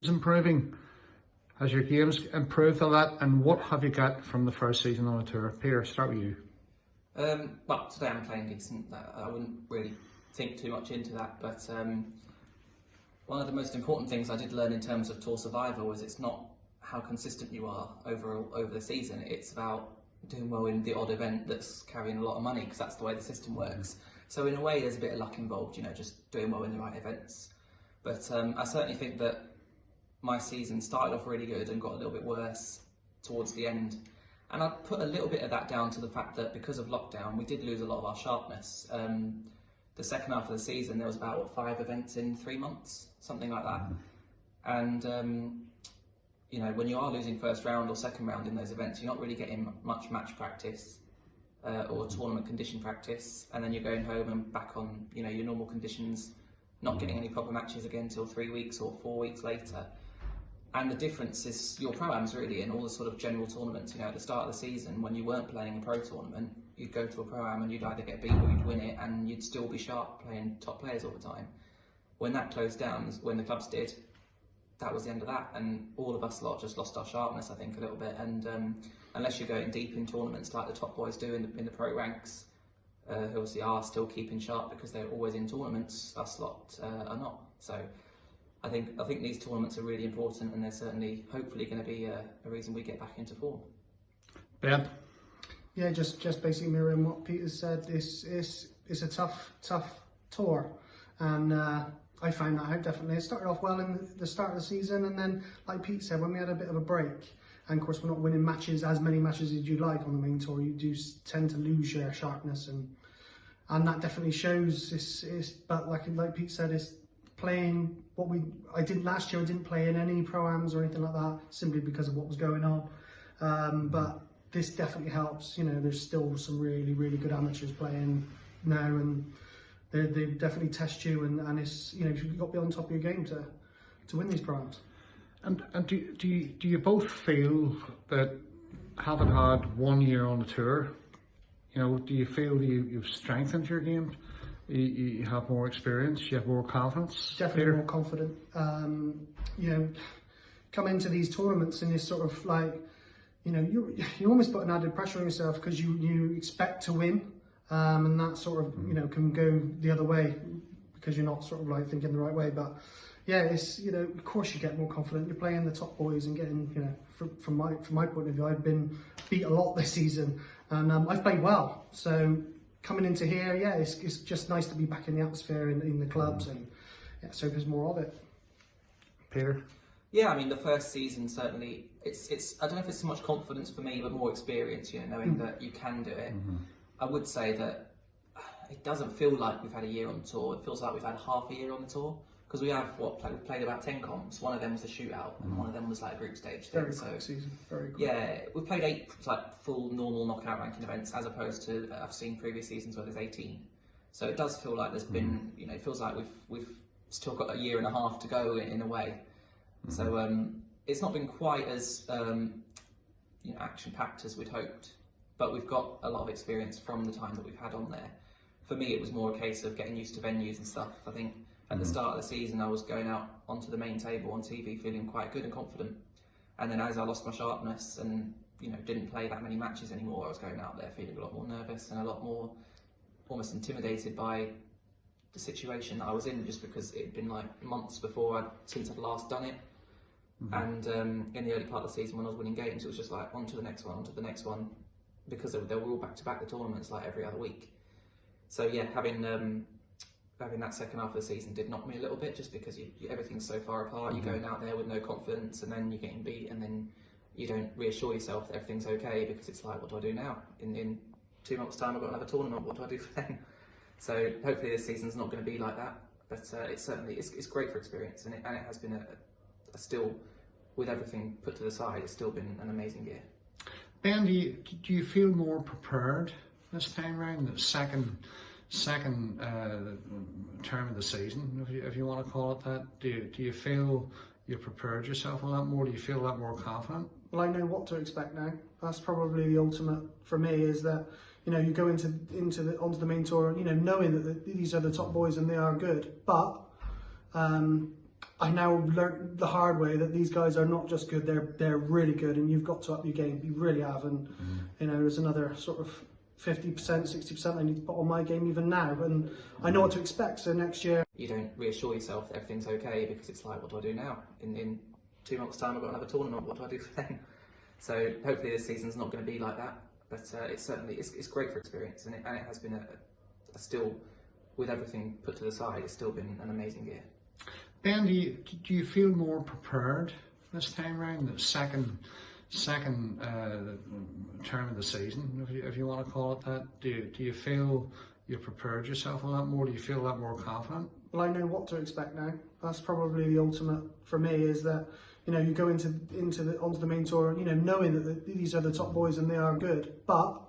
improving? Has your games improved a lot, and what have you got from the first season on the tour? Peter, start with you. Well, today I'm playing decent. I wouldn't really think too much into that, but one of the most important things I did learn in terms of tour survival was it's not how consistent you are over the season. It's about doing well in the odd event that's carrying a lot of money, because that's the way the system works. So in a way, there's a bit of luck involved, you know, just doing well in the right events. But I certainly think that my season started off really good and got a little bit worse towards the end. And I'd put a little bit of that down to the fact that because of lockdown, we did lose a lot of our sharpness. The second half of the season, there was about 5 events in 3 months, something like that. And you know, when you are losing first round or second round in those events, you're not really getting much match practice or tournament condition practice, and then you're going home and back on, you know, your normal conditions, not getting any proper matches again until 3 weeks or 4 weeks later. And the difference is your pro-ams really, and all the sort of general tournaments. You know, at the start of the season, when you weren't playing a pro tournament, you'd go to a pro-am and you'd either get beat or you'd win it, and you'd still be sharp playing top players all the time. When that closed down, when the clubs did, that was the end of that, and all of us lot just lost our sharpness, I think, a little bit. And unless you're going deep in tournaments like the top boys do in the pro ranks, who obviously are still keeping sharp because they're always in tournaments, us lot are not. So I think these tournaments are really important, and they're certainly, hopefully, going to be a reason we get back into form. Ben? Yeah, just basically mirroring what Peter said. It's a tough tour, and I found that out definitely. It started off well in the start of the season, and then, like Pete said, when we had a bit of a break, and of course we're not winning as many matches as you'd like on the main tour, you do tend to lose your sharpness, and that definitely shows. But like Pete said, it's playing what I did last year. I didn't play in any pro-ams or anything like that, simply because of what was going on. But this definitely helps. You know, there's still some really good amateurs playing now, and they definitely test you, and it's, you know, you've got to be on top of your game to win these pro-ams. And do you both feel that, having had 1 year on the tour, you know, do you feel you've strengthened your game? You have more experience, you have more confidence? Definitely Peter? more confident. You know, come into these tournaments and it's sort of like, you know, you almost put an added pressure on yourself because you expect to win, and that sort of, you know, can go the other way because you're not sort of like thinking the right way. But yeah, it's, you know, of course you get more confident. You're playing the top boys and getting, you know, from my point of view, I've been beat a lot this season, and I've played well. So coming into here, yeah, it's just nice to be back in the atmosphere in the clubs, and yeah, so there's more of it. Peter? Yeah, I mean, the first season certainly, it's I don't know if it's so much confidence for me, but more experience, you know, knowing that you can do it. I would say that it doesn't feel like we've had a year on the tour. It feels like we've had half a year on the tour, because we have we've played about 10 comps. One of them was a shootout, and one of them was like a group stage thing. Very quick season, very quick. Yeah, we've played 8 like full normal knockout ranking events, as opposed to I've seen previous seasons where there's 18. So it does feel like there's been, you know, it feels like we've still got a year and a half to go in a way. So it's not been quite as you know, action packed as we'd hoped, but we've got a lot of experience from the time that we've had on there. For me, it was more a case of getting used to venues and stuff. I think at the start of the season, I was going out onto the main table on TV feeling quite good and confident. And then as I lost my sharpness and, you know, didn't play that many matches anymore, I was going out there feeling a lot more nervous and a lot more almost intimidated by the situation that I was in, just because it had been like months since I'd last done it. And in the early part of the season when I was winning games, it was just like on to the next one, because they were all back-to-back the tournaments like every other week. So yeah, having that second half of the season did knock me a little bit, just because everything's so far apart. You're going out there with no confidence, and then you're getting beat, and then you don't reassure yourself that everything's okay, because it's like, what do I do now? In 2 months' time, I've got another tournament. What do I do for them? So hopefully this season's not going to be like that. But it's certainly it's great for experience, and it has been a still, with everything put to the side, it's still been an amazing year. Ben, do you feel more prepared this time round, the second term of the season, if you want to call it that? Do you feel you've prepared yourself a lot more? Do you feel a lot more confident? Well, I know what to expect now. That's probably the ultimate for me, is that, you know, you go onto the main tour, you know, knowing that these are the top boys and they are good, but I now learned the hard way that these guys are not just good; they're really good, and you've got to up your game. You really have, and you know, there's another sort of 50%, 60% I need to put on my game even now, and I know what to expect. So next year, you don't reassure yourself that everything's okay, because it's like, what do I do now? In 2 months' time, I've got another tournament. What do I do for then? So hopefully this season's not going to be like that. But it's certainly it's great for experience, and it has been a still, with everything put to the side, it's still been an amazing year. Ben, do you feel more prepared this time round? The second term of the season, if you want to call it that. Do you feel you've prepared yourself a lot more? Do you feel a lot more confident? well, I know what to expect now. That's probably the ultimate for me. Is that you go onto the main tour, knowing that these are the top boys and they are good, but.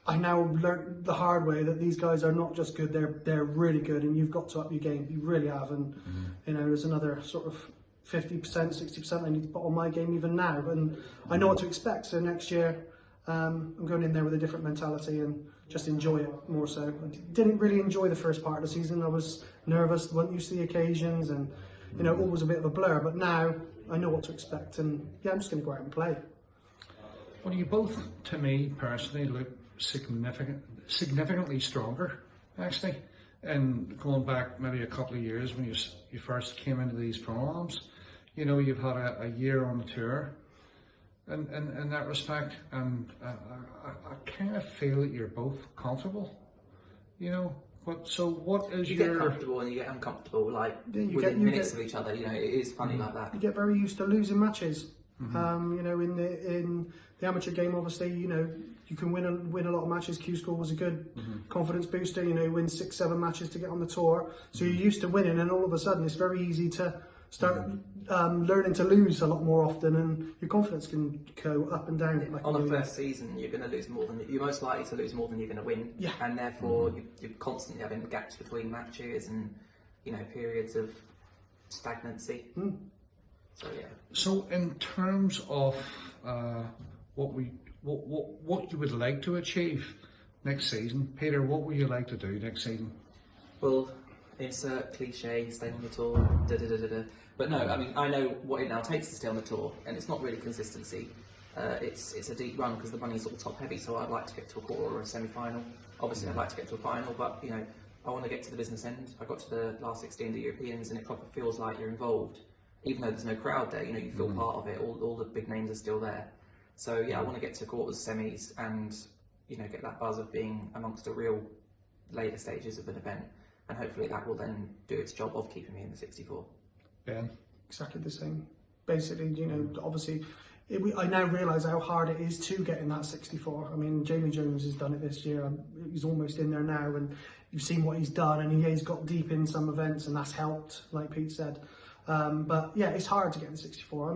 I now learned the hard way that these guys are not just good; they're really good, and you've got to up your game. You really have, and there's another sort of 50%, 60% I need to put on my game even now, and I know what to expect. So next year, I'm going in there with a different mentality and just enjoy it more so. I didn't really enjoy the first part of the season. I was nervous, wasn't used to the occasions, and all was a bit of a blur. But now I know what to expect, and yeah, I'm just going to go out and play. Well, you both, to me personally, look significantly stronger, actually. And going back maybe a couple of years when you first came into these programs, you've had a year on the tour, and in that respect, and I kind of feel that you're both comfortable, But so, what is you your? get comfortable and you get uncomfortable, like you within minutes of each other. It is funny like that. You get very used to losing matches. In the amateur game, obviously, you can win a lot of matches. Q School was a good confidence booster. Win 6-7 matches to get on the tour. So you're used to winning, and all of a sudden, it's very easy to start learning to lose a lot more often, and your confidence can go up and down. On the first season, you're going to lose more than you're most likely to lose more than you're going to win. Yeah. And therefore, you're constantly having gaps between matches and periods of stagnancy. So yeah. So in terms of what you would like to achieve next season, Peter, what would you like to do next season? Well, insert cliche, stay on the tour, But no, I mean, I know what it now takes to stay on the tour, and it's not really consistency. It's a deep run because the money's all top heavy, so I'd like to get to a quarter or a semi-final. Obviously, I'd like to get to a final, but I want to get to the business end. I got to the last 16 of the Europeans, and it proper feels like you're involved. Even though there's no crowd there, you feel part of it. All the big names are still there. So yeah, I want to get to quarters, semis, and get that buzz of being amongst the real later stages of an event, and hopefully that will then do its job of keeping me in the 64. Ben? Exactly the same. Basically, obviously, I now realise how hard it is to get in that 64. I mean, Jamie Jones has done it this year. He's almost in there now, and you've seen what he's done, and he's got deep in some events, and that's helped, like Pete said. But yeah, it's hard to get in 64.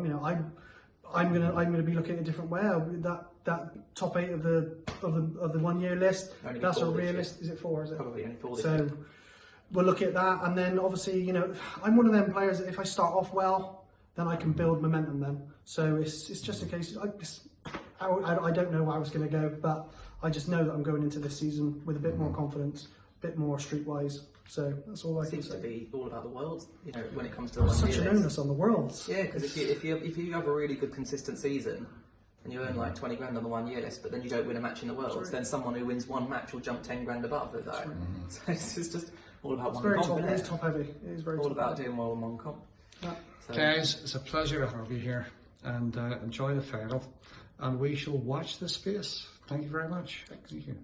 I'm gonna be looking at it a different way. That top 8 of the 1 year list. Only that's a 4 realist. Is it 4? Is it? Probably only 4 this So year. we'll look at that, and then obviously, I'm one of them players that if I start off well, then I can build momentum. Then, so it's just a case. I don't know how it's going to go, but I just know that I'm going into this season with a bit more confidence, a bit more streetwise. So that's all I can Seems say. to be all about the worlds, when it comes to the Such an 1 year list. onus on the worlds. Yeah, because if you have a really good consistent season and you earn like 20 grand on the 1 year list, but then you don't win a match in the worlds, then someone who wins one match will jump 10 grand above it. Like. So it's just all about one comp. It is top heavy. It is very all top about heavy. doing well in one comp. Yeah. So, Guys, it's a pleasure to have you here, and enjoy the final, and we shall watch this space. Thank you very much. Thank you.